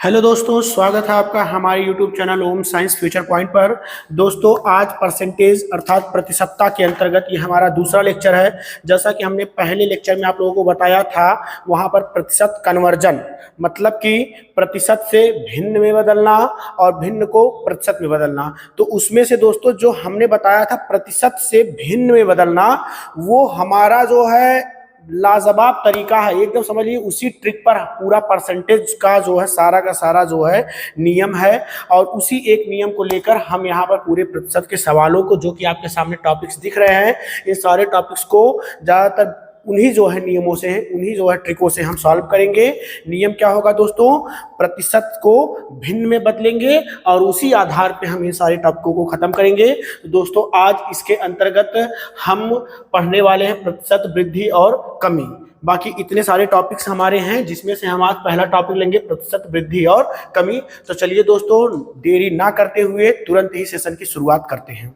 Hello दोस्तों, स्वागत है आपका हमारे यूट्यूब चैनल ओम साइंस फ्यूचर पॉइंट पर। दोस्तों, आज परसेंटेज अर्थात प्रतिशतता के अंतर्गत ये हमारा दूसरा लेक्चर है। जैसा कि हमने पहले लेक्चर में आप लोगों को बताया था, वहाँ पर प्रतिशत कन्वर्जन मतलब कि प्रतिशत से भिन्न में बदलना और भिन्न को प्रतिशत में बदलना। तो उसमें से दोस्तों जो हमने बताया था प्रतिशत से भिन्न में बदलना, वो हमारा जो है लाजवाब तरीका है। एकदम समझिए उसी ट्रिक पर पूरा परसेंटेज का जो है सारा का सारा जो है नियम है, और उसी एक नियम को लेकर हम यहाँ पर पूरे प्रतिशत के सवालों को, जो कि आपके सामने टॉपिक्स दिख रहे हैं, इन सारे टॉपिक्स को ज़्यादातर उन्हीं जो है नियमों से, उन्हीं जो है ट्रिकों से हम सॉल्व करेंगे। नियम क्या होगा दोस्तों? प्रतिशत को भिन्न में बदलेंगे और उसी आधार पे हम इन सारे टॉपिकों को खत्म करेंगे। तो दोस्तों, आज इसके अंतर्गत हम पढ़ने वाले हैं प्रतिशत वृद्धि और कमी। बाकी इतने सारे टॉपिक्स हमारे हैं, जिसमें से हम आज पहला टॉपिक लेंगे प्रतिशत वृद्धि और कमी। तो चलिए दोस्तों, देरी ना करते हुए तुरंत ही सेशन की शुरुआत करते हैं।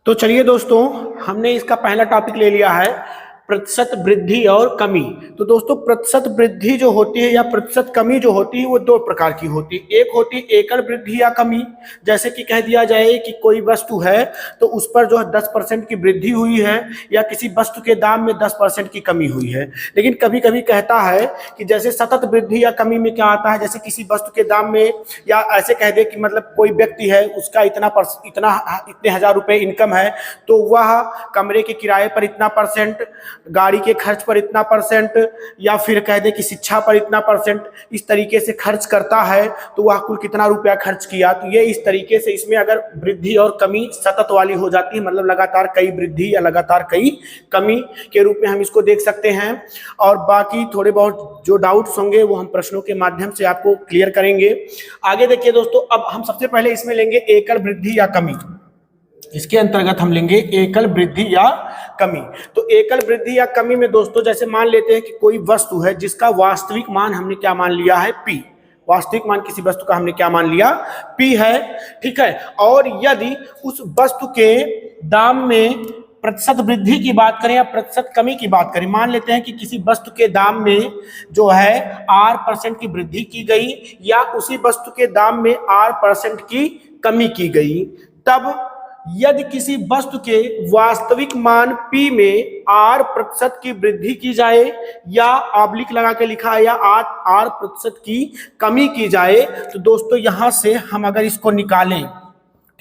तो चलिए दोस्तों, हमने इसका पहला टॉपिक ले लिया है प्रतिशत वृद्धि और कमी। तो दोस्तों, प्रतिशत वृद्धि जो होती है या प्रतिशत कमी जो होती है, वो दो प्रकार की होती है। एक होती है एकल वृद्धि या कमी, जैसे कि कह दिया जाए कि कोई वस्तु है तो उस पर जो है 10% की वृद्धि हुई है, या किसी वस्तु के दाम में 10% की कमी हुई है। लेकिन कभी कभी कहता है कि जैसे सतत वृद्धि या कमी में क्या आता है, जैसे किसी वस्तु के दाम में, या ऐसे कह दे कि मतलब कोई व्यक्ति है, उसका इतने हजार रुपए इनकम है, तो वह कमरे के किराए पर इतना परसेंट, गाड़ी के खर्च पर इतना परसेंट, या फिर कह दे कि शिक्षा पर इतना परसेंट, इस तरीके से खर्च करता है, तो वह कुल कितना रुपया खर्च किया। तो ये इस तरीके से इसमें अगर वृद्धि और कमी सतत वाली हो जाती है, मतलब लगातार कई वृद्धि या लगातार कई कमी के रूप में हम इसको देख सकते हैं। और बाकी थोड़े बहुत जो डाउट्स होंगे वो हम प्रश्नों के माध्यम से आपको क्लियर करेंगे। आगे देखिए दोस्तों, अब हम सबसे पहले इसमें लेंगे एकल वृद्धि या कमी। इसके अंतर्गत हम लेंगे एकल वृद्धि या कमी। तो एकल वृद्धि या कमी में दोस्तों, जैसे मान लेते हैं कि कोई वस्तु है जिसका वास्तविक मान हमने क्या मान लिया है, P। वास्तविक मान किसी वस्तु का हमने क्या मान लिया, P है, ठीक है। और यदि उस वस्तु के दाम में प्रतिशत वृद्धि की बात करें या प्रतिशत कमी की बात करें, मान लेते हैं कि किसी वस्तु के दाम में जो है R% की वृद्धि की गई, या उसी वस्तु के दाम में R% की कमी की गई, तब यदि किसी वस्तु के वास्तविक मान P में R% की वृद्धि की जाए, या ऑब्लिक लगा के लिखा है, या R% की कमी की जाए, तो दोस्तों यहां से हम अगर इसको निकालें,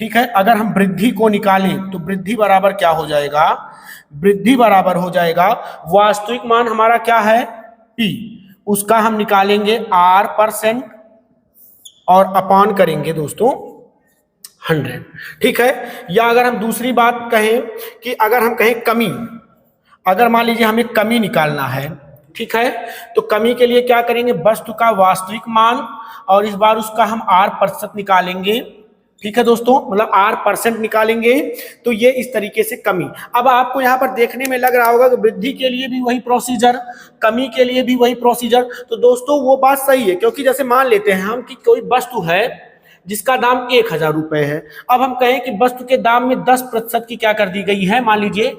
ठीक है, अगर हम वृद्धि को निकालें तो वृद्धि बराबर क्या हो जाएगा? वृद्धि बराबर हो जाएगा वास्तविक मान हमारा क्या है, P, उसका हम निकालेंगे R% और अपॉन करेंगे दोस्तों 100, ठीक है। या अगर हम दूसरी बात कहें कि अगर हम कहें कमी, अगर मान लीजिए हमें कमी निकालना है, ठीक है, तो कमी के लिए क्या करेंगे, वस्तु का वास्तविक मान और इस बार उसका हम R% निकालेंगे, ठीक है दोस्तों, मतलब R% निकालेंगे। तो ये इस तरीके से कमी। अब आपको यहाँ पर देखने में लग रहा होगा कि वृद्धि के लिए भी वही प्रोसीजर, कमी के लिए भी वही प्रोसीजर। तो दोस्तों वो बात सही है, क्योंकि जैसे मान लेते हैं हम कि कोई वस्तु है जिसका दाम 1000 रुपए है। अब हम कहें कि वस्तु के दाम में 10% की क्या कर दी गई है, मान लीजिए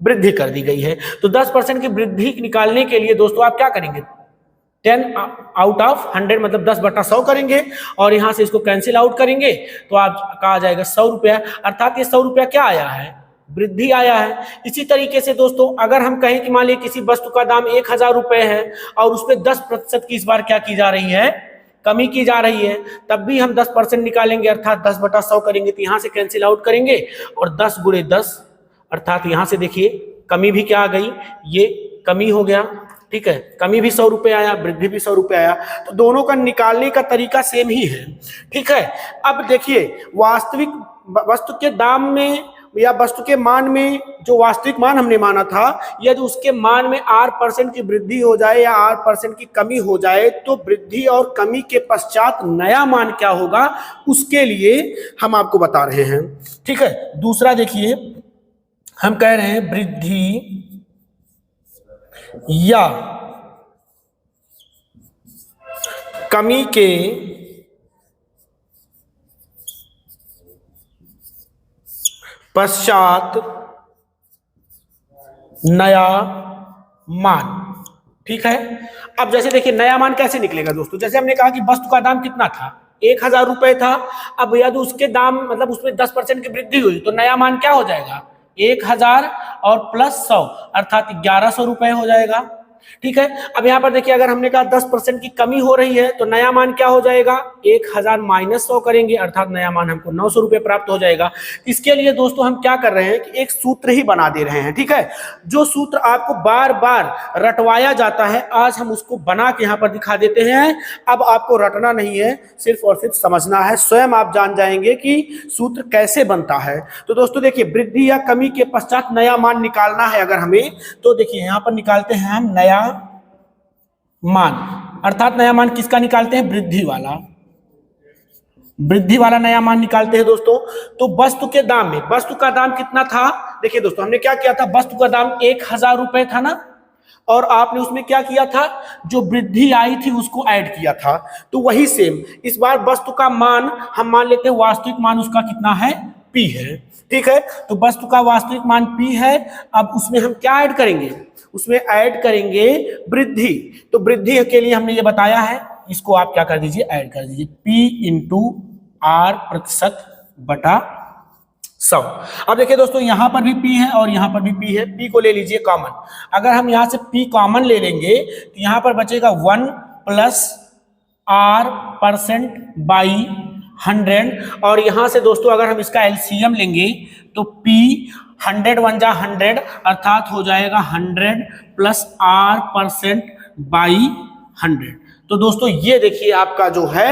वृद्धि कर दी गई है। तो 10% की वृद्धि निकालने के लिए दोस्तों आप क्या करेंगे, 10 आउट ऑफ 100 मतलब 10/100 करेंगे, और यहां से इसको कैंसिल आउट करेंगे, तो आपका आ जाएगा 100 रुपया। अर्थात ये 100 रुपया क्या आया है, वृद्धि आया है। इसी तरीके से दोस्तों, अगर हम कहें कि मान लीजिए किसी वस्तु का दाम 1000 रुपए है और उसमें 10% की इस बार क्या की जा रही है, कमी की जा रही है, तब भी हम 10% निकालेंगे, अर्थात 10/100 करेंगे, तो यहां से कैंसिल आउट करेंगे, और 10 × 10 अर्थात यहां से देखिए कमी भी क्या आ गई, ये कमी हो गया, ठीक है। कमी भी 100 रुपये आया, वृद्धि भी 100 रुपये आया। तो दोनों का निकालने का तरीका सेम ही है, ठीक है। अब देखिए, वास्तविक वस्तु के दाम में या वस्तु के मान में जो वास्तविक मान हमने माना था, यदि उसके मान में R% की वृद्धि हो जाए या R% की कमी हो जाए, तो वृद्धि और कमी के पश्चात नया मान क्या होगा, उसके लिए हम आपको बता रहे हैं, ठीक है। दूसरा देखिए, हम कह रहे हैं वृद्धि या कमी के पश्चात नया मान, ठीक है। अब जैसे देखिए नया मान कैसे निकलेगा दोस्तों, जैसे हमने कहा कि वस्तु का दाम कितना था, 1000 रुपए था। अब यदि उसके दाम मतलब उसमें 10% की वृद्धि हुई तो नया मान क्या हो जाएगा, 1000 और प्लस 100 अर्थात 1100 रुपए हो जाएगा। ठीक है। अब यहाँ पर देखिए अगर हमने कहा 10% की कमी हो रही है तो नया मान क्या हो जाएगा, 1000 माइनस 100 करेंगे अर्थात नया मान हमको 900 रुपए प्राप्त हो जाएगा। इसके लिए दोस्तों हम क्या कर रहे हैं कि एक सूत्र ही बना दे रहे हैं। ठीक है, जो सूत्र आपको बार बार रटवाया जाता है आज हम उसको बना के यहाँ पर दिखा देते हैं। अब आपको रटना नहीं है, सिर्फ और सिर्फ समझना है, स्वयं आप जान जाएंगे कि सूत्र कैसे बनता है। तो दोस्तों देखिए वृद्धि या कमी के पश्चात नया मान निकालना है अगर हमें, तो देखिए यहाँ पर निकालते हैं हम नया मान, अर्थात नया मान किसका निकालते हैं, वृद्धि वाला, वृद्धि वाला नया मान निकालते हैं दोस्तों। तो वस्तु के दाम में, वस्तु का दाम कितना था, देखिए दोस्तों हमने क्या किया था, वस्तु का दाम 1000 रुपए था ना, और आपने उसमें क्या किया था, जो वृद्धि आई थी उसको ऐड किया था। तो वही सेम इस बार वस्तु का मान हम मान लेते हैं, वास्तविक मान उसका कितना है, P है। ठीक है, तो वस्तु का वास्तविक मान P है। अब उसमें हम क्या ऐड करेंगे, उसमें ऐड करेंगे वृद्धि। तो वृद्धि के लिए हमने ये बताया है, इसको आप क्या कर दीजिए, ऐड कर दीजिए, P इंटू R प्रतिशत बटा 100। अब देखिए दोस्तों यहां पर भी P है और यहां पर भी P है, P को ले लीजिए कॉमन। अगर हम यहां से P कॉमन ले लेंगे तो यहां पर बचेगा 1 प्लस R% बाई 100, और यहां से दोस्तों अगर हम इसका एलसीएम लेंगे तो P 100 1 जा 100 अर्थात हो जाएगा 100 प्लस R% बाई 100। तो दोस्तों ये देखिए आपका जो है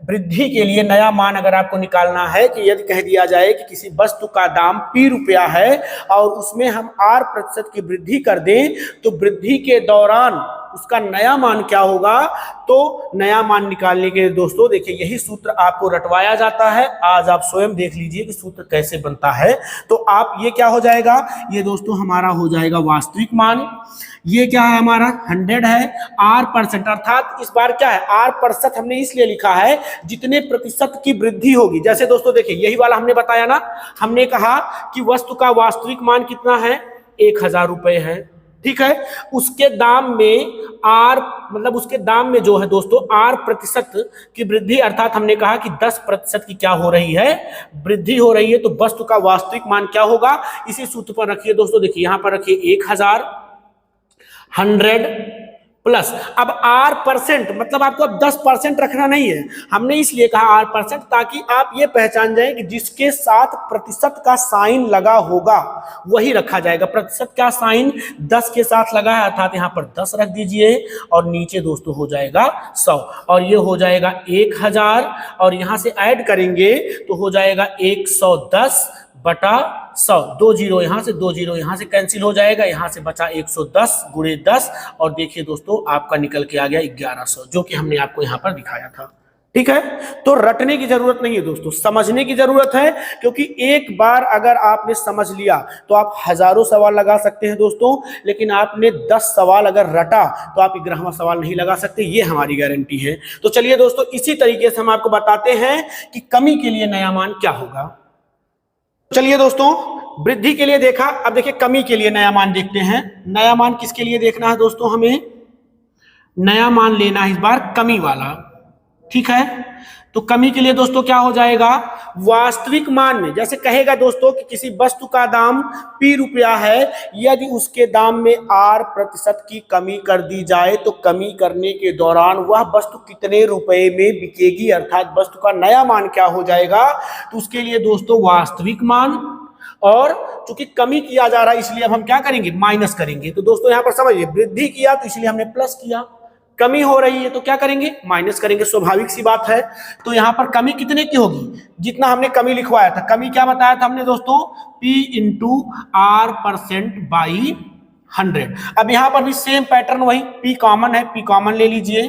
वृद्धि के लिए नया मान अगर आपको निकालना है कि यदि कह दिया जाए कि किसी वस्तु का दाम P रुपया है और उसमें हम R% की वृद्धि कर दें तो वृद्धि के दौरान उसका नया मान क्या होगा। तो नया मान निकालने के लिए दोस्तों देखिए यही सूत्र आपको रटवाया जाता है, आज आप स्वयं देख लीजिए कि सूत्र कैसे बनता है। तो आप ये क्या हो जाएगा, ये दोस्तों हमारा हो जाएगा वास्तविक मान, ये क्या है हमारा 100 है, R% अर्थात इस बार क्या है, R% हमने इसलिए लिखा है जितने प्रतिशत की वृद्धि होगी। जैसे दोस्तों देखिए यही वाला हमने बताया ना, हमने कहा कि वस्तु का वास्तविक मान कितना है, 1000 रुपए है। ठीक है, उसके दाम में R मतलब उसके दाम में जो है दोस्तों R% की वृद्धि, अर्थात हमने कहा कि 10% की क्या हो रही है, वृद्धि हो रही है। तो वस्तु का वास्तविक मान क्या होगा, इसी सूत्र पर रखिए दोस्तों, देखिए यहां पर रखिए 1000 100 प्लस, अब R% मतलब आपको अब 10% रखना नहीं है, हमने इसलिए कहा R% ताकि आप ये पहचान जाएं कि जिसके साथ प्रतिशत का साइन लगा होगा वही रखा जाएगा। प्रतिशत का साइन 10 के साथ लगा है अर्थात यहाँ पर 10 रख दीजिए और नीचे दोस्तों हो जाएगा 100 और ये हो जाएगा 1000 और यहाँ से ऐड करेंगे तो हो जाएगा 110 बटा 100, 2 जीरो यहाँ से 2 जीरो यहाँ से कैंसिल हो जाएगा, यहाँ से बचा 110 गुणे 10 और देखिए दोस्तों आपका निकल के आ गया 1100, जो कि हमने आपको यहाँ पर दिखाया था। ठीक है, तो रटने की जरूरत नहीं है दोस्तों, समझने की जरूरत है, क्योंकि एक बार अगर आपने समझ लिया तो आप हजारों सवाल लगा सकते हैं दोस्तों, लेकिन आपने 10 सवाल अगर रटा तो आप 11वां सवाल नहीं लगा सकते, ये हमारी गारंटी है। तो चलिए दोस्तों इसी तरीके से हम आपको बताते हैं कि कमी के लिए नया मान क्या होगा। चलिए दोस्तों वृद्धि के लिए देखा, अब देखिए कमी के लिए नया मान देखते हैं। नया मान किसके लिए देखना है दोस्तों, हमें नया मान लेना है इस बार कमी वाला। ठीक है, तो कमी के लिए दोस्तों क्या हो जाएगा, वास्तविक मान में जैसे कहेगा दोस्तों कि किसी वस्तु का दाम P रुपया है, यदि उसके दाम में R% की कमी कर दी जाए तो कमी करने के दौरान वह वस्तु कितने रुपए में बिकेगी, अर्थात वस्तु का नया मान क्या हो जाएगा। तो उसके लिए दोस्तों वास्तविक मान, और चूंकि कमी किया जा रहा है इसलिए अब हम क्या करेंगे, माइनस करेंगे। तो दोस्तों यहां पर समझिए वृद्धि किया तो इसलिए हमने प्लस किया, कमी हो रही है तो क्या करेंगे, माइनस करेंगे, स्वाभाविक सी बात है। तो यहां पर कमी कितने की होगी, जितना हमने कमी लिखवाया था। कमी क्या बताया था हमने दोस्तों, P इंटू R% बाई 100। अब यहां पर भी सेम पैटर्न वही, P कॉमन है, P कॉमन ले लीजिए,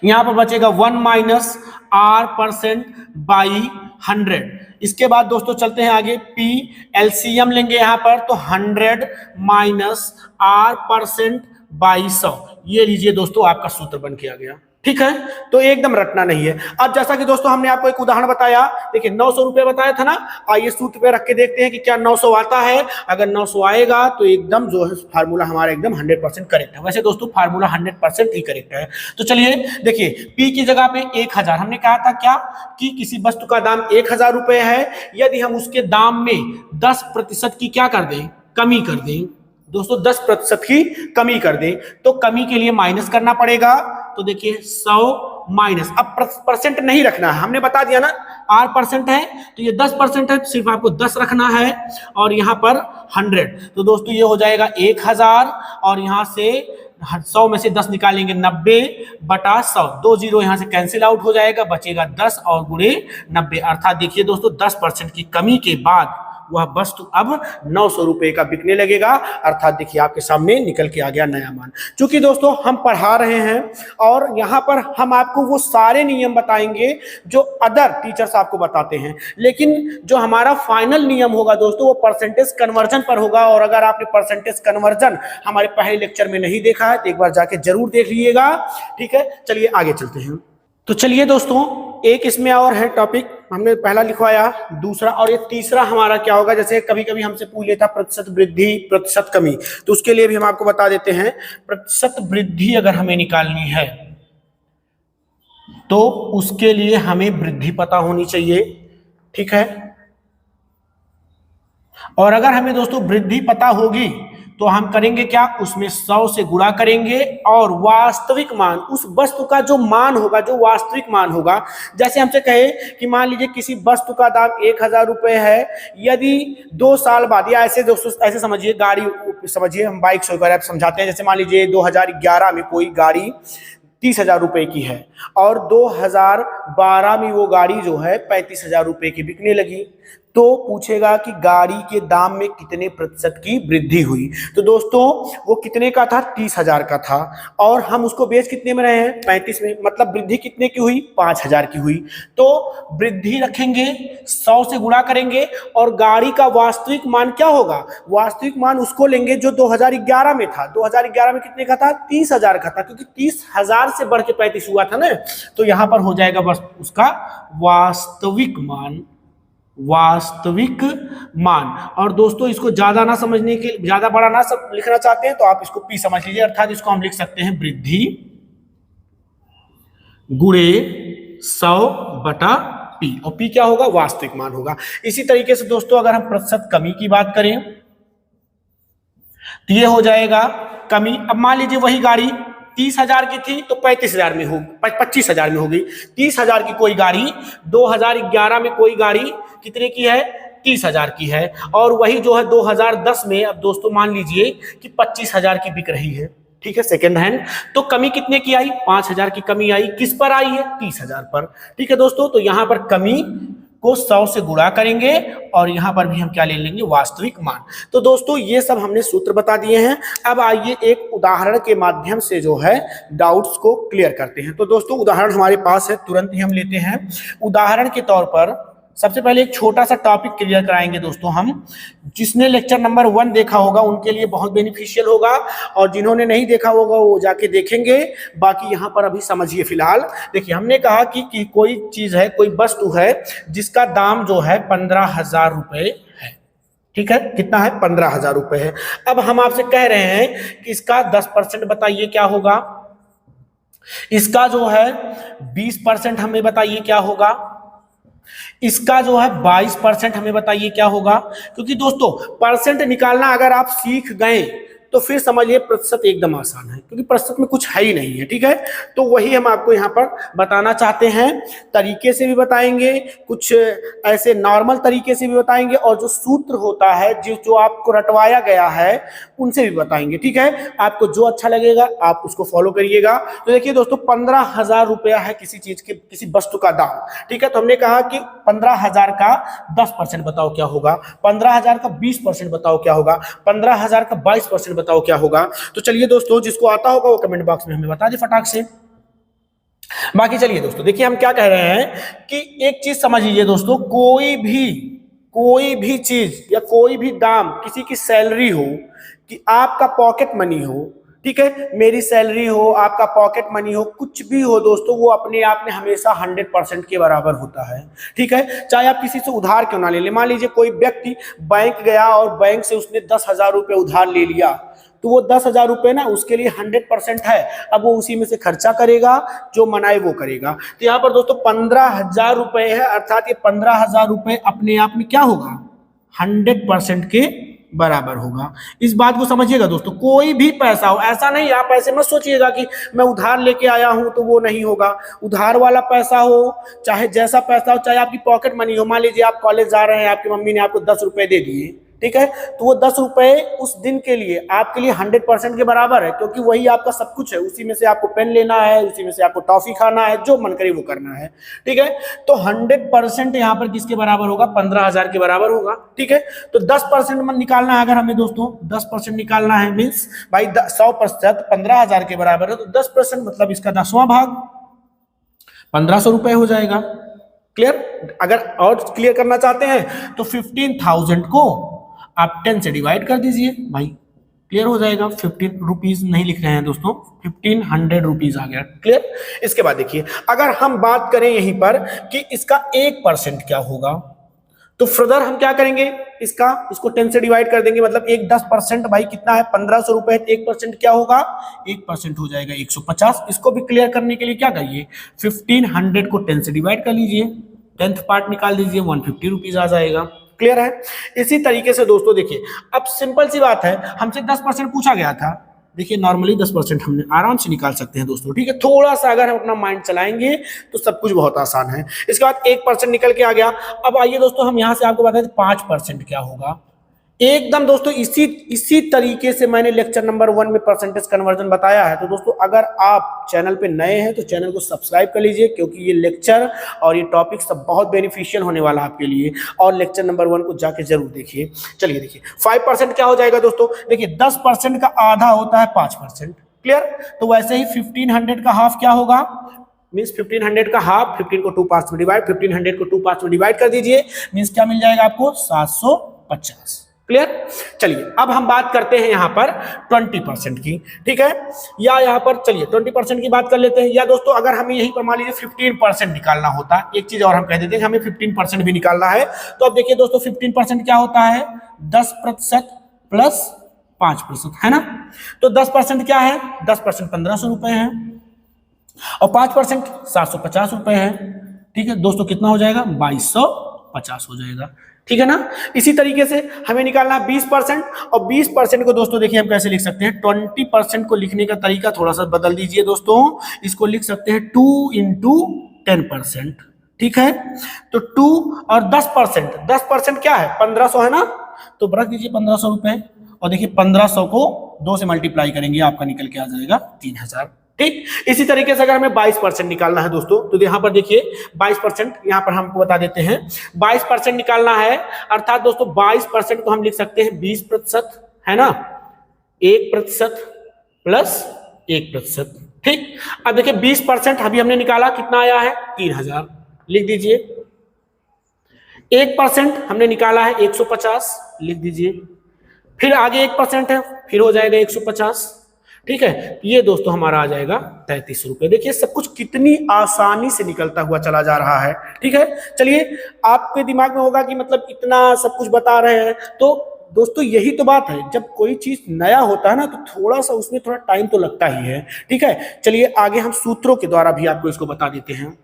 यहां पर बचेगा 1 माइनस R% बाई 100। इसके बाद दोस्तों चलते हैं आगे, P एलसीएम लेंगे यहां पर, तो 100 माइनस R% बाई 100, ये लीजिए दोस्तों आपका सूत्र बन के आ गया। ठीक है, तो एकदम रटना नहीं है। अब जैसा कि दोस्तों हमने आपको एक उदाहरण बताया, देखिए 900 रुपए बताया था ना, आइए सूत्र पे रख के देखते हैं कि क्या 900 आता है। अगर 900 आएगा तो एकदम जो है फार्मूला हमारा एकदम 100% करेक्ट है। वैसे दोस्तों फार्मूला 100% ही करेक्ट है। तो चलिए देखिए, पी की जगह पे 1000 हमने कहा था क्या कि किसी वस्तु का दाम 1000 रुपए है, यदि हम उसके दाम में 10% की क्या कर दें, कमी कर दें दोस्तों, 10% की कमी कर दें, तो कमी के लिए माइनस करना पड़ेगा। तो देखिए 100 माइनस, अब परसेंट नहीं रखना है, हमने बता दिया ना आर परसेंट है तो ये 10% है, सिर्फ आपको 10 रखना है और यहाँ पर 100। तो दोस्तों ये हो जाएगा 1000 और यहाँ से 100 में से 10 निकालेंगे 90 बटा 100, 2 जीरो यहाँ से कैंसिल आउट हो जाएगा, बचेगा 10 और गुणे 90। अर्थात देखिए दोस्तों 10% की कमी के बाद वह वस्तु अब 900 रुपए का बिकने लगेगा। अर्थात देखिए आपके सामने निकल के आ गया नया मान। चूंकि दोस्तों हम पढ़ा रहे हैं और यहाँ पर हम आपको वो सारे नियम बताएंगे जो अदर टीचर्स आपको बताते हैं, लेकिन जो हमारा फाइनल नियम होगा दोस्तों वो परसेंटेज कन्वर्जन पर होगा। और अगर आपने परसेंटेज कन्वर्जन हमारे पहले लेक्चर में नहीं देखा है तो एक बार जाके जरूर देख लीजिएगा। ठीक है, चलिए आगे चलते हैं। तो चलिए दोस्तों, एक इसमें और है टॉपिक, हमने पहला लिखवाया, दूसरा और ये तीसरा हमारा क्या होगा। जैसे कभी कभी हमसे पूछ लेता प्रतिशत वृद्धि प्रतिशत कमी, तो उसके लिए भी हम आपको बता देते हैं। प्रतिशत वृद्धि अगर हमें निकालनी है तो उसके लिए हमें वृद्धि पता होनी चाहिए। ठीक है, और अगर हमें दोस्तों वृद्धि पता होगी तो हम करेंगे क्या, उसमें 100 से गुणा करेंगे और वास्तविक मान, उस वस्तु का जो मान होगा, जो वास्तविक मान होगा, जैसे हमसे कहे कि मान लीजिए किसी वस्तु का दाम 1000 रुपए है, यदि 2 साल बाद, या ऐसे दोस्तों ऐसे समझिए, गाड़ी समझिए, हम बाइक से वगैरह समझाते हैं। जैसे मान लीजिए 2011 में कोई गाड़ी 30,000 रुपए की है और 2012 में वो गाड़ी जो है 35,000 रुपए की बिकने लगी, तो पूछेगा कि गाड़ी के दाम में कितने प्रतिशत की वृद्धि हुई। तो दोस्तों वो कितने का था, 30,000 का था और हम उसको बेच कितने में रहे हैं, 35 में, मतलब वृद्धि कितने की हुई, 5,000 की हुई। तो वृद्धि रखेंगे, 100 से गुणा करेंगे और गाड़ी का वास्तविक मान क्या होगा, वास्तविक मान उसको लेंगे जो 2011 में था। 2011 में कितने का था, 30,000 का था, क्योंकि 30,000 से बढ़ के 35 हुआ था ना, तो यहां पर हो जाएगा बस उसका वास्तविक मान, वास्तविक मान। और दोस्तों इसको ज्यादा ना समझने के, ज्यादा बड़ा ना सब लिखना चाहते हैं तो आप इसको पी समझ लीजिए। अर्थात इसको हम लिख सकते हैं वृद्धि गुणे 100 बटा पी, और पी क्या होगा, वास्तविक मान होगा। इसी तरीके से दोस्तों अगर हम प्रतिशत कमी की बात करें तो ये हो जाएगा कमी। अब मान लीजिए वही गाड़ी 30,000 की थी तो 35,000 में हो, 25,000 में हो गई। 30,000 की कोई गाड़ी 2011 में कोई गाड़ी कितने की है, 30,000 की है, और वही जो है 2010 में, अब दोस्तों मान लीजिए कि 25,000 की बिक रही है। ठीक है, सेकेंड हैंड, तो कमी कितने की आई, 5,000 की कमी आई। किस पर आई है, 30,000 पर। ठीक है दोस्तों, तो यहां पर कमी को 100 से गुणा करेंगे और यहां पर भी हम क्या ले लेंगे, वास्तविक मान। तो दोस्तों ये सब हमने सूत्र बता दिए हैं। अब आइए एक उदाहरण के माध्यम से जो है डाउट्स को क्लियर करते हैं। तो दोस्तों उदाहरण हमारे पास है, तुरंत ही हम लेते हैं। उदाहरण के तौर पर सबसे पहले एक छोटा सा टॉपिक क्लियर कराएंगे दोस्तों हम। जिसने लेक्चर नंबर 1 देखा होगा उनके लिए बहुत बेनिफिशियल होगा, और जिन्होंने नहीं देखा होगा वो जाके देखेंगे। बाकी यहाँ पर अभी समझिए फिलहाल। देखिए हमने कहा कि कोई चीज है, कोई वस्तु है जिसका दाम जो है 15,000 रुपए है। ठीक है, कितना है, 15,000 रुपए है। अब हम आपसे कह रहे हैं कि इसका 10% बताइए क्या होगा, इसका जो है 20% हमें बताइए क्या होगा, इसका जो है 22% हमें बताइए क्या होगा। क्योंकि दोस्तों परसेंट निकालना अगर आप सीख गए तो फिर समझिए प्रतिशत एकदम आसान है, क्योंकि प्रतिशत में कुछ है ही नहीं है। ठीक है, तो वही हम आपको यहाँ पर बताना चाहते हैं। तरीके से भी बताएंगे, कुछ ऐसे नॉर्मल तरीके से भी बताएंगे, और जो सूत्र होता है जो आपको रटवाया गया है उनसे भी बताएंगे। ठीक है, आपको जो अच्छा लगेगा आप उसको फॉलो करिएगा। तो देखिए दोस्तों 15,000 रुपया है किसी चीज के, किसी वस्तु का दाम। ठीक है, तो हमने कहा कि 15,000 का 10% बताओ क्या होगा, 15,000 का 20% बताओ क्या होगा, 15,000 का 22% बताओ क्या होगा। तो चलिए दोस्तों जिसको आता होगा वो कमेंट बॉक्स में हमें बता दे फटाक से। बाकी चलिए दोस्तों देखिए हम क्या कह रहे हैं कि एक चीज समझ लीजिए दोस्तों, कोई भी चीज या कोई भी दाम, किसी की सैलरी हो कि आपका पॉकेट मनी हो, ठीक है, मेरी सैलरी हो, आपका पॉकेट मनी हो, कुछ भी हो दोस्तों, वो अपने आप में हमेशा 100% के बराबर होता है। ठीक है, चाहे आप किसी से उधार क्यों ना ले ले। मान लीजिए कोई व्यक्ति बैंक गया और बैंक से उसने 10,000 रुपये उधार ले लिया, तो वो 10,000 रुपये ना उसके लिए 100% है। अब वो उसी में से खर्चा करेगा, जो मनाए वो करेगा। तो यहाँ पर दोस्तों 15,000 रुपये है, अर्थात ये 15,000 रुपये अपने आप में क्या होगा, 100% के बराबर होगा। इस बात को समझिएगा दोस्तों। कोई भी पैसा हो, ऐसा नहीं, आप ऐसे मत सोचिएगा कि मैं उधार लेके आया हूं तो वो नहीं होगा। उधार वाला पैसा हो, चाहे जैसा पैसा हो, चाहे आपकी पॉकेट मनी हो। मान लीजिए आप कॉलेज जा रहे हैं, आपकी मम्मी ने आपको 10 रुपए दे दिए, ठीक है, तो वो 10 रुपए उस दिन के लिए आपके लिए 100% के बराबर है, क्योंकि वही आपका सब कुछ है। उसी में से आपको पेन लेना है, उसी में से आपको टॉफी खाना है, जो मन करे वो करना है। ठीक है, तो 100% यहाँ पर किसके बराबर होगा, 15,000 के बराबर होगा। ठीक है, तो 10% में निकालना है अगर हमें दोस्तों, 10% निकालना है, मीन्स भाई 100% 15,000 के बराबर है, तो 10% मतलब इसका 10वां भाग 1,500 रुपए हो जाएगा। क्लियर? अगर और क्लियर करना चाहते हैं तो 15,000 को आप 10 से डिवाइड कर दीजिए भाई, क्लियर हो जाएगा। 15 रुपीज नहीं लिख रहे हैं दोस्तों, 1500 रुपीज आ गया। क्लियर? इसके बाद देखिए, अगर हम बात करें यहीं पर कि इसका 1% क्या होगा, तो फर्दर हम क्या करेंगे, इसको 10 से डिवाइड कर देंगे, मतलब 10% भाई कितना है, 1,500 रुपए। 1% क्या होगा, 1% हो जाएगा 150। इसको भी क्लियर करने के लिए क्या करिए, 1500 को 10 से डिवाइड कर लीजिए, 10th पार्ट निकाल दीजिए, 150 रुपीज आ जाएगा। क्लियर है? इसी तरीके से दोस्तों देखिए, अब सिंपल सी बात है, हमसे 10% पूछा गया था। देखिए नॉर्मली 10% हमने आराम से निकाल सकते हैं दोस्तों। ठीक है, थोड़ा सा अगर हम अपना माइंड चलाएंगे तो सब कुछ बहुत आसान है। इसके बाद 1% निकल के आ गया। अब आइए दोस्तों, हम यहां से आपको बता दें 5% क्या होगा। एकदम दोस्तों इसी तरीके से मैंने लेक्चर नंबर 1 में परसेंटेज कन्वर्जन बताया है। तो दोस्तों अगर आप चैनल पे नए हैं तो चैनल को सब्सक्राइब कर लीजिए, क्योंकि ये लेक्चर और ये टॉपिक सब बहुत बेनिफिशियल होने वाला है आपके लिए। और लेक्चर नंबर 1 को जाके जरूर देखिए। चलिए देखिए 5% क्या हो जाएगा दोस्तों, देखिए 10% का आधा होता है 5%। क्लियर? तो वैसे ही 1500 का हाफ क्या होगा, मीन्स 1500 का हाफ, 15 को 2 पार्ट्स में डिवाइड, 1500 को 2 पार्ट्स में डिवाइड कर दीजिए, मीन्स क्या मिल जाएगा आपको, 750। क्लियर? चलिए अब हम बात करते हैं यहां पर 20% की। ठीक है, या यहां पर चलिए 20% की बात कर लेते हैं। या दोस्तों अगर हमें यहीं पर मान लीजिए 15% निकालना होता, एक चीज और हम कह देते हैं, हमें 15% भी निकालना है। तो अब देखिए दोस्तों 15% क्या होता है, 10% प्लस 5%, है ना। तो 10% क्या है, 10% 1,500 रुपए है, और 5% 750 रुपए है। ठीक है दोस्तों, कितना हो जाएगा, 2,250 हो जाएगा। ठीक है ना। इसी तरीके से हमें निकालना है 20%, और 20% को दोस्तों देखिए हम कैसे लिख सकते हैं, 20% को लिखने का तरीका थोड़ा सा बदल दीजिए दोस्तों। इसको लिख सकते हैं 2 × 10%। ठीक है, तो 2 और 10%, 10% क्या है, 1,500 है ना, तो रख दीजिए 1,500 रुपए, और देखिए 1,500 को 2 से मल्टीप्लाई करेंगे, आपका निकल के आ जाएगा 3,000। ठीक, इसी तरीके से अगर हमें 22% निकालना है दोस्तों, तो यहां पर देखिए 22% यहां पर हमको बता देते हैं, 22% निकालना है, अर्थात दोस्तों 22% को हम लिख सकते हैं 20%, है ना, 1% प्लस 1%। ठीक, अब देखिए 20% अभी हमने निकाला, कितना आया है, 3,000, लिख दीजिए। 1% हमने निकाला है 150, लिख दीजिए। फिर आगे 1% है, फिर हो जाएगा 150। ठीक है, ये दोस्तों हमारा आ जाएगा 33 रुपए। देखिए सब कुछ कितनी आसानी से निकलता हुआ चला जा रहा है। ठीक है, चलिए आपके दिमाग में होगा कि मतलब इतना सब कुछ बता रहे हैं, तो दोस्तों यही तो बात है, जब कोई चीज नया होता है ना तो थोड़ा सा उसमें थोड़ा टाइम तो लगता ही है। ठीक है, चलिए आगे हम सूत्रों के द्वारा भी आपको इसको बता देते हैं।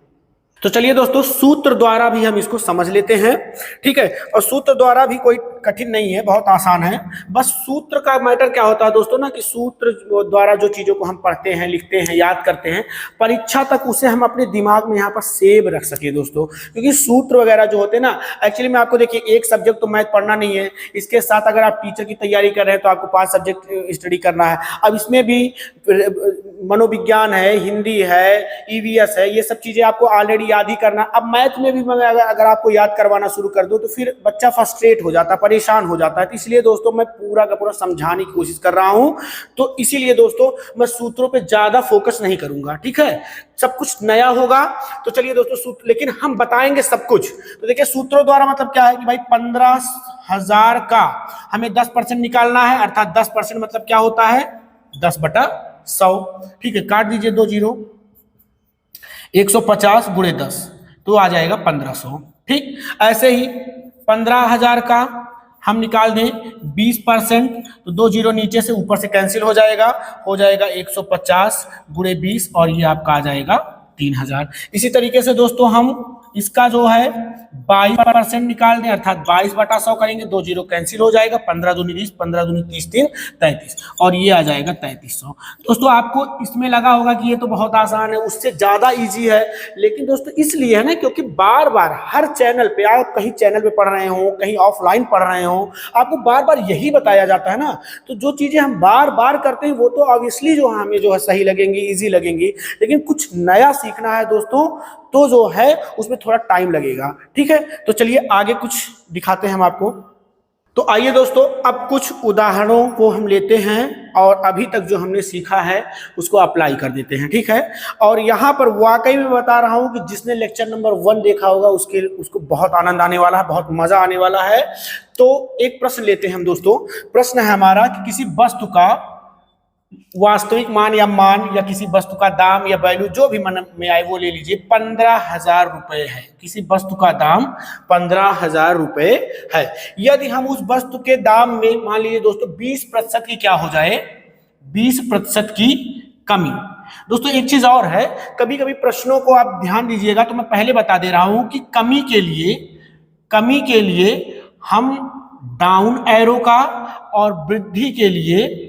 तो चलिए दोस्तों सूत्र द्वारा भी हम इसको समझ लेते हैं। ठीक है, और सूत्र द्वारा भी कोई कठिन नहीं है, बहुत आसान है। बस सूत्र का मैटर क्या होता है दोस्तों ना, कि सूत्र द्वारा जो चीजों को हम पढ़ते हैं, लिखते हैं, याद करते हैं, परीक्षा तक उसे हम अपने दिमाग में यहाँ पर सेव रख सके दोस्तों। क्योंकि सूत्र वगैरह जो होते हैं ना, एक्चुअली में आपको देखिए एक सब्जेक्ट तो मैथ पढ़ना नहीं है, इसके साथ अगर आप टीचर की तैयारी कर रहे हैं तो आपको 5 सब्जेक्ट स्टडी करना है। अब इसमें भी मनोविज्ञान है, हिंदी है, ईवीएस है, ये सब चीजें आपको ऑलरेडी याद ही करना। अब मैथ में भी मैं अगर आपको याद करवाना शुरू कर दूं तो फिर बच्चा फ्रस्ट्रेट हो जाता है, परेशान हो जाता है। तो इसलिए दोस्तों मैं पूरा का पूरा समझाने की कोशिश कर रहा हूं, तो इसीलिए दोस्तों मैं सूत्रों पे ज्यादा फोकस नहीं करूंगा। ठीक है, सब कुछ नया होगा। तो चलिए दोस्तों सूत्र, लेकिन हम बताएंगे सब कुछ। तो देखिए सूत्रों द्वारा मतलब क्या है कि भाई 15,000 का हमें 10% निकालना है, अर्थात 10% मतलब क्या होता है, 10/100। ठीक है, काट दीजिए 2 जीरो, 150 गुणे 10 तो आ जाएगा 1500। ठीक, ऐसे ही 15,000 का हम निकाल दें 20%, तो 2 जीरो नीचे से ऊपर से कैंसिल हो जाएगा 150 गुणे 20 और ये आपका आ जाएगा 3,000। इसी तरीके से दोस्तों हम इसका जो है 22% निकाल दें, अर्थात 22/100 करेंगे, 2 जीरो कैंसिल हो जाएगा, 15 दूनी 20, 15 दूनी 30, 3 33 और ये आ जाएगा 3300। दोस्तों आपको इसमें लगा होगा कि ये तो बहुत आसान है, उससे ज्यादा इजी है, लेकिन दोस्तों इसलिए है ना क्योंकि बार बार हर चैनल पे, आप कहीं चैनल पे पढ़ रहे हो, कहीं ऑफलाइन पढ़ रहे हो, आपको बार बार यही बताया जाता है ना, तो जो चीजें हम बार बार करते हैं वो तो ऑब्वियसली जो हमें जो है सही लगेंगी, इजी लगेंगी, लेकिन कुछ नया सीखना है दोस्तों तो जो है उसमें थोड़ा टाइम लगेगा। ठीक है, तो चलिए आगे कुछ दिखाते हैं हम आपको। तो आइए दोस्तों अब कुछ उदाहरणों को हम लेते हैं और अभी तक जो हमने सीखा है उसको अप्लाई कर देते हैं। ठीक है, और यहाँ पर वाकई में बता रहा हूँ कि जिसने लेक्चर नंबर 1 देखा होगा उसको बहुत आनंद आने वाला है, बहुत मजा आने वाला है। तो एक प्रश्न लेते हैं हम दोस्तों। प्रश्न है हमारा कि किसी वस्तु का वास्तविक मान या किसी वस्तु का दाम या वैल्यू जो भी मन में आए वो ले लीजिए, 15,000 रुपए है। किसी वस्तु का दाम 15,000 रुपए है। यदि हम उस वस्तु के दाम में मान लीजिए दोस्तों 20% की क्या हो जाए, 20% की कमी। दोस्तों एक चीज और है, कभी कभी प्रश्नों को आप ध्यान दीजिएगा, तो मैं पहले बता दे रहा हूं कि कमी के लिए हम डाउन एरो का और वृद्धि के लिए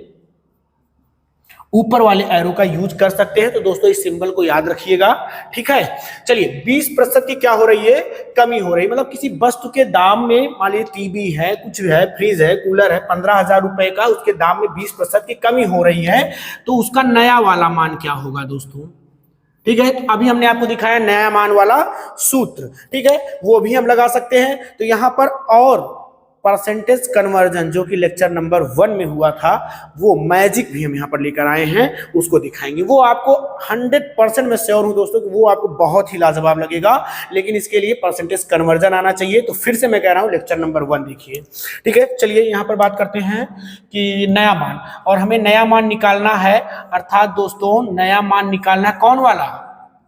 ऊपर वाले एरो का यूज कर सकते हैं। तो दोस्तों इस सिंबल को याद रखिएगा। ठीक है, चलिए 20% की क्या हो रही है, कमी हो रही है। मतलब किसी वस्तु के दाम में मान लीजिए टीवी है, कुछ है, फ्रिज है, कूलर है, 15,000 रुपए का, उसके दाम में 20% की कमी हो रही है, तो उसका नया वाला मान क्या होगा दोस्तों। ठीक है, तो अभी हमने आपको दिखाया नया मान वाला सूत्र। ठीक है, वो भी हम लगा सकते हैं। तो यहां पर और परसेंटेज कन्वर्जन जो कि लेक्चर नंबर 1 में हुआ था, वो मैजिक भी हम यहाँ पर लेकर आए हैं, उसको दिखाएंगे। वो आपको 100% मैं श्योर हूँ दोस्तों कि वो आपको बहुत ही लाजवाब लगेगा, लेकिन इसके लिए परसेंटेज कन्वर्जन आना चाहिए। तो फिर से मैं कह रहा हूँ लेक्चर नंबर 1 देखिए। ठीक है, चलिए यहाँ पर बात करते हैं कि नया मान, और हमें नया मान निकालना है, अर्थात दोस्तों नया मान निकालना कौन वाला,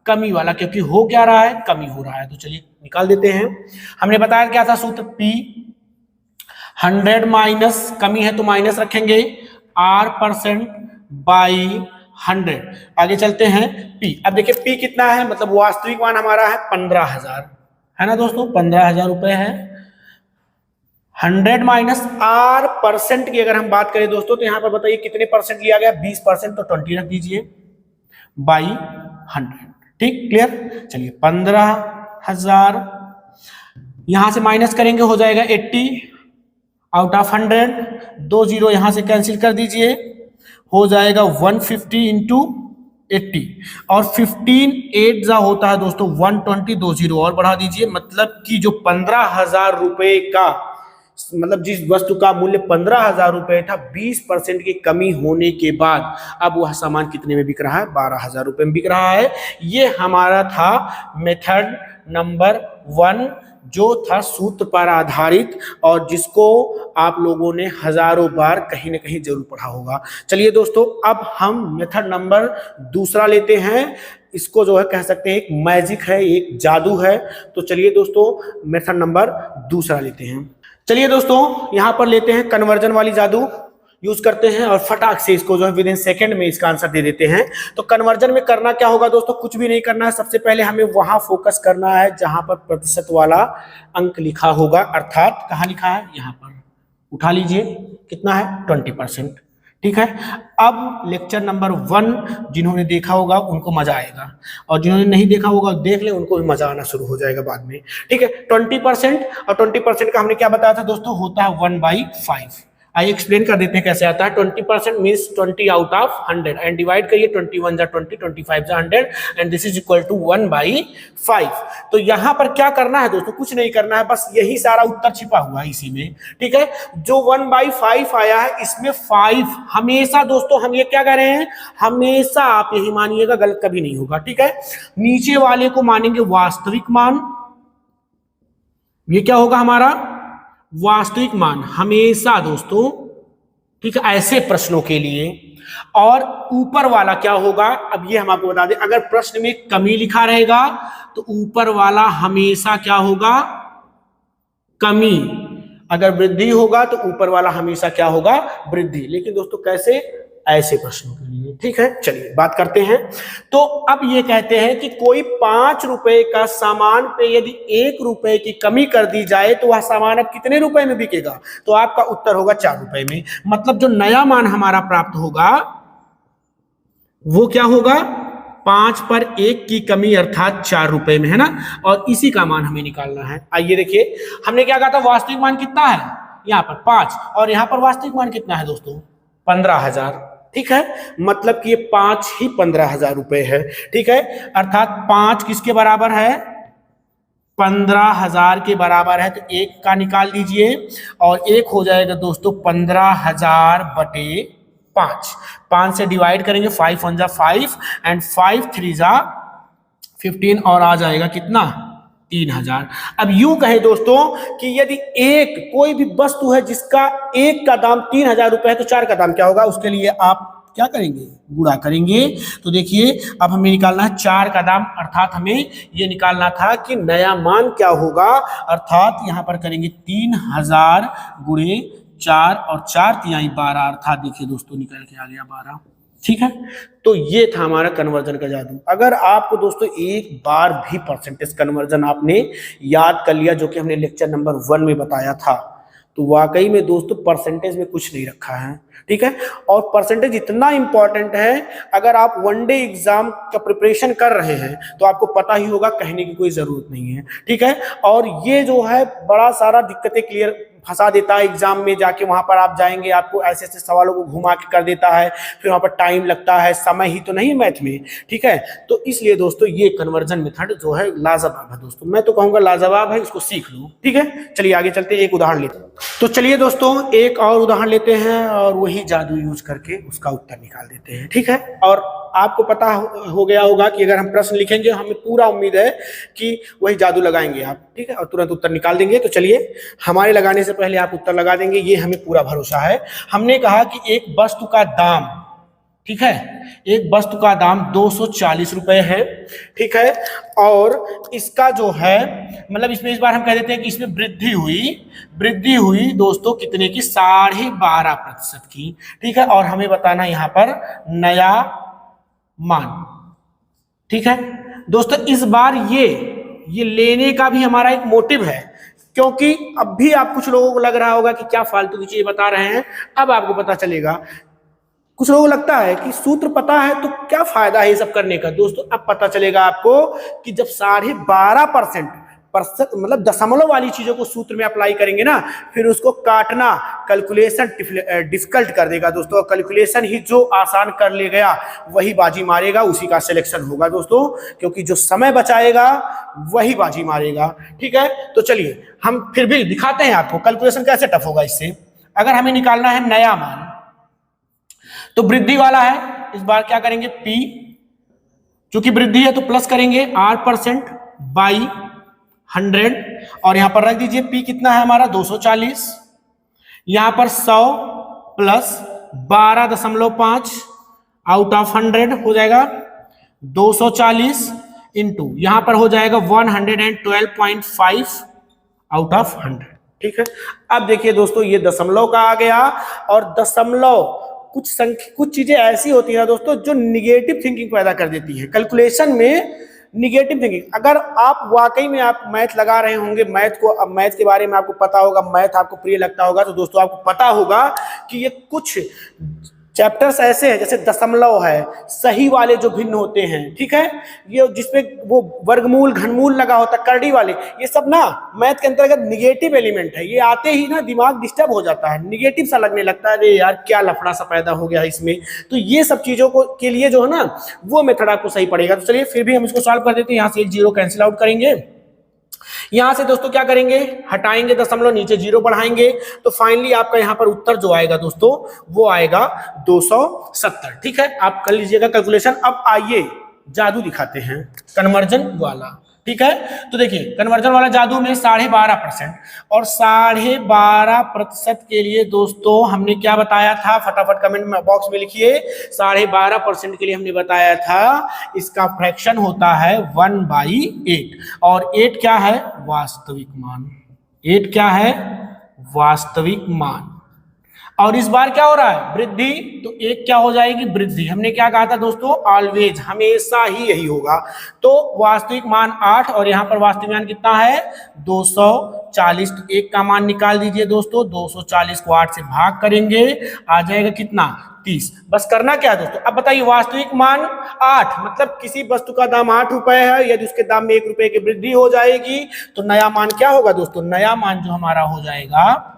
कमी वाला, क्योंकि हो क्या रहा है, कमी हो रहा है। तो चलिए निकाल देते हैं। हमने बताया क्या था सूत्र, P 100 माइनस, कमी है तो माइनस रखेंगे, R% बाई 100। आगे चलते हैं P। अब देखिए P कितना है, मतलब वास्तविक मान हमारा है 15,000, है ना दोस्तों, 15,000 रुपए है। 100 माइनस R% की अगर हम बात करें दोस्तों, तो यहां पर बताइए कितने परसेंट लिया गया, 20%, तो 20 रख दीजिए बाई 100। ठीक, क्लियर। चलिए 15,000 यहां से माइनस करेंगे, हो जाएगा 80 आउट ऑफ 100, 2 जीरो यहां से कैंसिल कर दीजिए, हो जाएगा 150 इंटू 80, और 15 8 जा होता है दोस्तों 120, 2 जीरो और बढ़ा दीजिए। मतलब कि जो 15,000 रुपए का, मतलब जिस वस्तु का मूल्य 15,000 रुपए था, 20% की कमी होने के बाद अब वह सामान कितने में बिक रहा है, 12,000 रुपए में बिक रहा है। ये हमारा था मेथड नंबर 1, जो था सूत्र पर आधारित, और जिसको आप लोगों ने हजारों बार कहीं ना कहीं जरूर पढ़ा होगा। चलिए दोस्तों अब हम मेथड नंबर 2 लेते हैं। इसको जो है कह सकते हैं एक मैजिक है, एक जादू है। तो चलिए दोस्तों मेथड नंबर 2 लेते हैं। चलिए दोस्तों यहां पर लेते हैं कन्वर्जन वाली जादू यूज करते हैं, और फटाक से इसको जो है विद इन सेकंड में इसका आंसर दे देते हैं। तो कन्वर्जन में करना क्या होगा दोस्तों, कुछ भी नहीं करना है। सबसे पहले हमें वहां फोकस करना है जहां पर प्रतिशत वाला अंक लिखा होगा, अर्थात कहां लिखा है, यहां पर उठा लीजिए, कितना है 20%। ठीक है, अब लेक्चर नंबर 1 जिन्होंने देखा होगा उनको मजा आएगा, और जिन्होंने नहीं देखा होगा देख ले, उनको भी मजा आना शुरू हो जाएगा बाद में। ठीक है, 20%, और 20% का हमने क्या बताया था दोस्तों, होता है 1/5। आइए एक्सप्लेन कर देते हैं कैसे आता है। 20% means 20 out of 100, and divide करिए, 21 जा 20, 25 जा 100, and this is equal to 1/5। तो यहां पर क्या करना है दोस्तों, कुछ नहीं करना है, बस यही सारा उत्तर छिपा हुआ है इसी में। ठीक है, जो 1/5 आया है, इसमें 5 हमेशा दोस्तों, हम ये क्या कह रहे हैं, हमेशा आप यही मानिएगा, गलत कभी नहीं होगा। ठीक है, नीचे वाले को मानेंगे वास्तविक मान, ये क्या होगा हमारा वास्तविक मान, हमेशा दोस्तों ठीक है, ऐसे प्रश्नों के लिए। और ऊपर वाला क्या होगा, अब ये हम आपको बता दें, अगर प्रश्न में कमी लिखा रहेगा तो ऊपर वाला हमेशा क्या होगा, कमी। अगर वृद्धि होगा तो ऊपर वाला हमेशा क्या होगा, वृद्धि। लेकिन दोस्तों कैसे, ऐसे प्रश्नों के लिए। ठीक है, चलिए बात करते हैं। तो अब ये कहते हैं कि कोई 5 रुपए का सामान पे यदि 1 रुपए की कमी कर दी जाए तो वह सामान अब कितने रुपए में बिकेगा, तो आपका उत्तर होगा 4 रुपए में। मतलब जो नया मान हमारा प्राप्त होगा वो क्या होगा, 5 पर 1 की कमी अर्थात 4 रुपए में, है ना। और इसी का मान हमें निकालना है। आइए देखिए, हमने क्या कहा था, वास्तविक मान कितना है यहाँ पर 5, और यहाँ पर वास्तविक मान कितना है दोस्तों, 15,000। ठीक है, मतलब कि ये 5 ही 15,000 रुपए है। ठीक है, अर्थात 5 किसके बराबर है, 15,000 के बराबर है। तो 1 का निकाल दीजिए और 1 हो जाएगा दोस्तों 15,000 बटे 5। 5 से डिवाइड करेंगे, 5 1 जा 5 एंड 5 3 जा 15, और आ जाएगा कितना, 3,000। अब यूं कहे दोस्तों कि यदि एक कोई भी वस्तु है जिसका 1 का दाम 3,000 रुपए है तो 4 का दाम क्या होगा, उसके लिए आप क्या करेंगे, गुणा करेंगे। तो देखिए अब हमें निकालना है 4 का दाम, अर्थात हमें ये निकालना था कि नया मान क्या होगा, अर्थात यहां पर करेंगे 3,000 गुणे 4 और 4 तिहाई 12, अर्थात देखिए दोस्तों निकल के आ गया 12। ठीक है, तो ये था हमारा कन्वर्जन का जादू। अगर आपको दोस्तों एक बार भी परसेंटेज कन्वर्जन आपने याद कर लिया, जो कि हमने लेक्चर नंबर 1 में बताया था, तो वाकई में दोस्तों परसेंटेज में कुछ नहीं रखा है। ठीक है, और परसेंटेज इतना इंपॉर्टेंट है, अगर आप वनडे एग्जाम का प्रिपरेशन कर रहे हैं तो आपको पता ही होगा, कहने की कोई जरूरत नहीं है। ठीक है, और ये जो है बड़ा सारा दिक्कतें क्लियर फंसा देता है एग्जाम में जाके। वहां पर आप जाएंगे, आपको ऐसे ऐसे सवालों को घुमा के कर देता है, फिर वहां पर टाइम लगता है, समय ही तो नहीं मैथ में। ठीक है, तो इसलिए दोस्तों ये कन्वर्जन मेथड जो है लाजवाब है दोस्तों, मैं तो कहूंगा लाजवाब है, इसको सीख लो। ठीक है, चलिए आगे चलते हैं, एक उदाहरण लेते हैं। तो चलिए दोस्तों एक और उदाहरण लेते हैं और वही जादू यूज करके उसका उत्तर निकाल देते हैं। ठीक है, और आपको पता हो गया होगा कि अगर हम प्रश्न लिखेंगे, हमें पूरा उम्मीद है कि वही जादू लगाएंगे आप। ठीक है, और तुरंत उत्तर निकाल देंगे। तो चलिए, हमारे लगाने से पहले आप उत्तर लगा देंगे, ये हमें पूरा भरोसा है। हमने कहा कि एक वस्तु का दाम, ठीक है, एक वस्तु का दाम 240 रुपए है। ठीक है, और इसका जो है मतलब इसमें इस बार हम कह देते हैं कि इसमें वृद्धि हुई दोस्तों कितने की, 12.5% की। ठीक है, और हमें बताना यहाँ पर नया मान। ठीक है दोस्तों, इस बार ये लेने का भी हमारा एक मोटिव है, क्योंकि अब भी आप कुछ लोगों को लग रहा होगा कि क्या फालतू की चीज बता रहे हैं। अब आपको पता चलेगा, कुछ लोगों को लगता है कि सूत्र पता है तो क्या फायदा है ये सब करने का। दोस्तों अब पता चलेगा आपको कि जब 12.5% मतलब दशमलव वाली चीजों को सूत्र में अप्लाई करेंगे ना, फिर उसको काटना कैलकुलेशन डिफिकल्ट कर देगा दोस्तों। कैलकुलेशन ही जो आसान कर ले गया वही बाजी मारेगा, उसी का सिलेक्शन होगा दोस्तों, क्योंकि जो समय बचाएगा वही बाजी मारेगा। ठीक है, तो चलिए हम फिर भी दिखाते हैं आपको कैलकुलेशन कैसे टफ होगा इससे। अगर हमें निकालना है नया मान, तो वृद्धि वाला है, इस बार क्या करेंगे, P, चूंकि वृद्धि है तो प्लस करेंगे R% बाई 100, और यहां पर रख दीजिए P कितना है हमारा 240, यहां पर 100 प्लस 12.5 आउट ऑफ 100 हो जाएगा 240 इंटू यहां पर हो जाएगा 112.5 आउट ऑफ 100। ठीक है, अब देखिए दोस्तों ये दशमलव का आ गया, और दशमलव कुछ चीजें ऐसी होती है दोस्तों जो निगेटिव थिंकिंग पैदा कर देती है कैलकुलेशन में। निगेटिव थिंकिंग, अगर आप वाकई में आप मैथ लगा रहे होंगे, अब मैथ के बारे में आपको पता होगा, मैथ आपको प्रिय लगता होगा, तो दोस्तों आपको पता होगा कि ये कुछ चैप्टर्स ऐसे हैं, जैसे दशमलव है, सही वाले जो भिन्न होते हैं। ठीक है, ये जिसमें वो वर्गमूल घनमूल लगा होता है, करड़ी वाले, ये सब ना मैथ के अंतर्गत निगेटिव एलिमेंट है। ये आते ही ना दिमाग डिस्टर्ब हो जाता है, निगेटिव सा लगने लगता है, अरे यार क्या लफड़ा सा पैदा हो गया इसमें। तो ये सब चीजों को के लिए जो है ना वो मेथड आपको सही पड़ेगा। तो चलिए फिर भी हम इसको सॉल्व कर देते हैं। यहाँ से एक जीरो कैंसिल आउट करेंगे, यहां से दोस्तों क्या करेंगे, हटाएंगे दशमलव, नीचे जीरो बढ़ाएंगे, तो फाइनली आपका यहां पर उत्तर जो आएगा दोस्तों वो आएगा 270। ठीक है, आप कर लीजिएगा कैलकुलेशन। अब आइए जादू दिखाते हैं कन्वर्जन वाला। ठीक है। तो देखिए कन्वर्जन वाला जादू में 12.5% और 12.5% के लिए दोस्तों हमने क्या बताया था, फटाफट कमेंट में बॉक्स में लिखिए। 12.5% के लिए हमने बताया था इसका फ्रैक्शन होता है 1/8 और 8 क्या है, वास्तविक मान। 8 क्या है, वास्तविक मान। और इस बार क्या हो रहा है, वृद्धि, तो एक क्या हो जाएगी, वृद्धि। हमने क्या कहा था दोस्तों, ऑलवेज, हमेशा ही यही होगा। तो वास्तविक मान 8 और यहाँ पर वास्तविक मान कितना है, 240। तो एक का मान निकाल दीजिए दोस्तों, 240 को 8 से भाग करेंगे, आ जाएगा कितना, 30। बस करना क्या है दोस्तों, अब बताइए वास्तविक मान 8, मतलब किसी वस्तु का दाम 8 रुपए है, यदि उसके दाम में 1 रुपए की वृद्धि हो जाएगी तो नया मान क्या होगा दोस्तों, नया मान जो हमारा हो जाएगा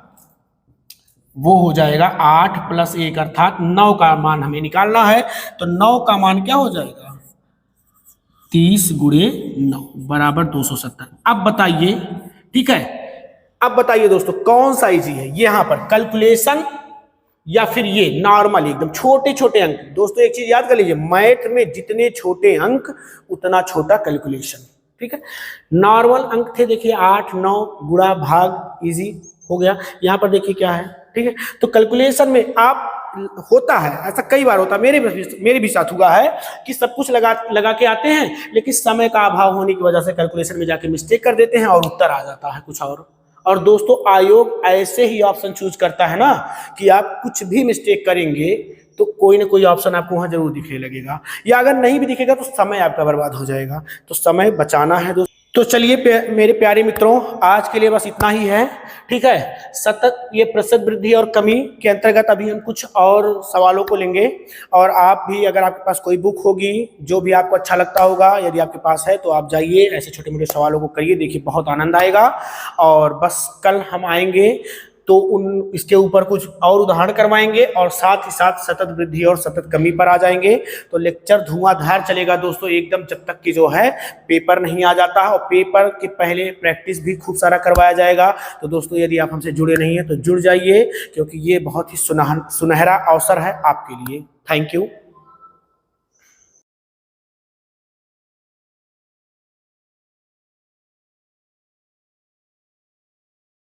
वो हो जाएगा 8 + 1 अर्थात 9 का मान हमें निकालना है। तो 9 का मान क्या हो जाएगा, 30 × 9 बराबर 270। अब बताइए, ठीक है, अब बताइए दोस्तों कौन सा इजी है, यहाँ पर कैलकुलेशन या फिर ये नॉर्मल एकदम छोटे छोटे अंक। दोस्तों एक चीज याद कर लीजिए, मैथ में जितने छोटे अंक उतना छोटा कैलकुलेशन, ठीक है। नॉर्मल अंक थे देखिए 8, 9, गुणा, भाग, इजी हो गया। यहाँ पर देखिए क्या है, ठीक है। तो कैलकुलेशन में आप होता है ऐसा, कई बार होता है, मेरे भी साथ हुआ है कि सब कुछ लगा के आते हैं, लेकिन समय का अभाव होने की वजह से कैलकुलेशन में जाके मिस्टेक कर देते हैं और उत्तर आ जाता है कुछ और दोस्तों आयोग ऐसे ही ऑप्शन चूज करता है ना कि आप कुछ भी मिस्टेक करेंगे तो कोई ना कोई ऑप्शन आपको वहां जरूर दिखने लगेगा, या अगर नहीं भी दिखेगा तो समय आपका बर्बाद हो जाएगा। तो समय बचाना है दोस्तों। तो चलिए मेरे प्यारे मित्रों, आज के लिए बस इतना ही है, ठीक है। सतत ये प्रतिशत वृद्धि और कमी के अंतर्गत अभी हम कुछ और सवालों को लेंगे, और आप भी अगर आपके पास कोई बुक होगी जो भी आपको अच्छा लगता होगा, यदि आपके पास है तो आप जाइए ऐसे छोटे मोटे सवालों को करिए, देखिए बहुत आनंद आएगा। और बस कल हम आएंगे तो इसके ऊपर कुछ और उदाहरण करवाएंगे और साथ ही साथ सतत वृद्धि और सतत कमी पर आ जाएंगे। तो लेक्चर धुआंधार चलेगा दोस्तों एकदम, जब तक कि जो है पेपर नहीं आ जाता है, और पेपर के पहले प्रैक्टिस भी खूब सारा करवाया जाएगा। तो दोस्तों यदि आप हमसे जुड़े नहीं हैं तो जुड़ जाइए, क्योंकि ये बहुत ही सुनहरा अवसर है आपके लिए। Thank you.